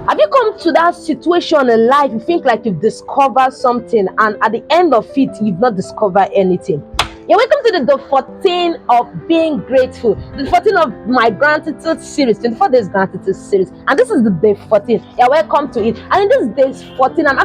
Have you come to that situation in life? You think like you've discovered something, and at the end of it, you've not discovered anything. Yeah, welcome to the day 14 of being grateful. The 14 of my gratitude series, 24 days gratitude series, and this is the day 14. Yeah, welcome to it. And in this day 14, I'm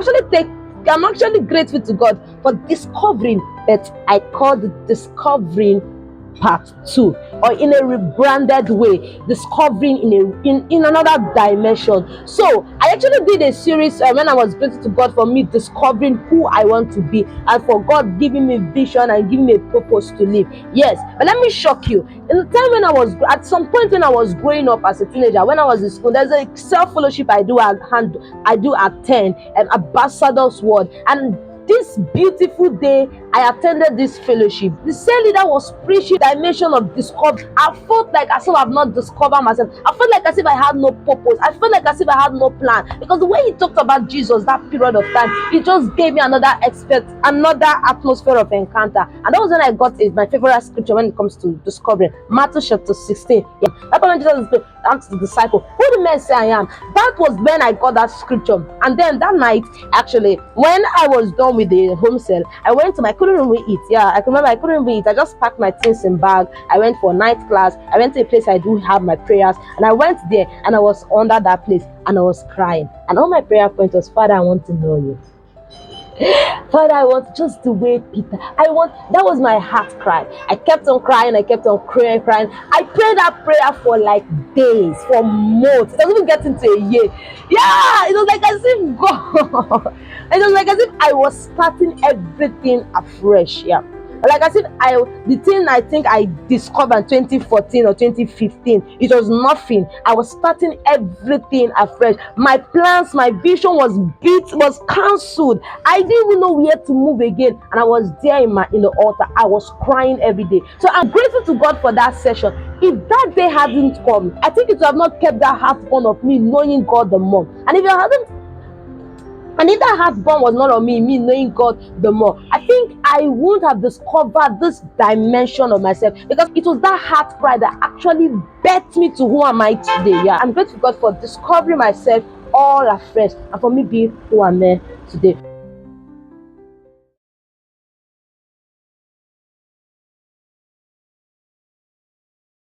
actually grateful to God for discovering that I call the discovering part 2, or in a rebranded way, discovering in another dimension. So I actually did a series when I was grateful to God for me discovering who I want to be, and for God giving me vision and giving me a purpose to live. Yes, but let me shock you. In the time when I was at some point when I was growing up as a teenager, when I was in school, there's a self fellowship I do attend, Ambassador's Word. And this beautiful day I attended this fellowship, the same leader was preaching dimension of discovery. I felt like as if I've not discovered myself. I felt like as if I had no purpose. I felt like as if I had no plan, because the way he talked about Jesus that period of time, he just gave me another atmosphere of encounter. And that was when I got my favorite scripture when it comes to discovering, Matthew chapter 16. Yeah, that's when Jesus asked the disciple, who do men say I am? That was when I got that scripture. And then that night, actually, when I was done with the home cell, I couldn't even eat. Yeah, I remember I couldn't even eat. I just packed my things in bag. I went for night class. I went to a place I do have my prayers, and I went there and I was under that place and I was crying. And all my prayer point was, Father, I want to know you. Father, I want just the way Peter. That was my heart cry. I kept on crying. I kept on crying. I prayed that prayer for like days, for months. It doesn't even get into a year. Yeah, it was like as if God. It was like as if I was starting everything afresh. Yeah. Like I said, the thing I think I discovered in 2014 or 2015, it was nothing. I was starting everything afresh. My plans, my vision was cancelled. I didn't even know where to move again, and I was there in the altar. I was crying every day. So I'm grateful to God for that session. If that day hadn't come, I think it would have not kept that heart born of me knowing God the more. And if that heartburn was not on me knowing God the more, I think I wouldn't have discovered this dimension of myself, because it was that heart cry that actually birthed me to who am I today. Yeah, I'm grateful to God for discovering myself all afresh and for me being who I am today.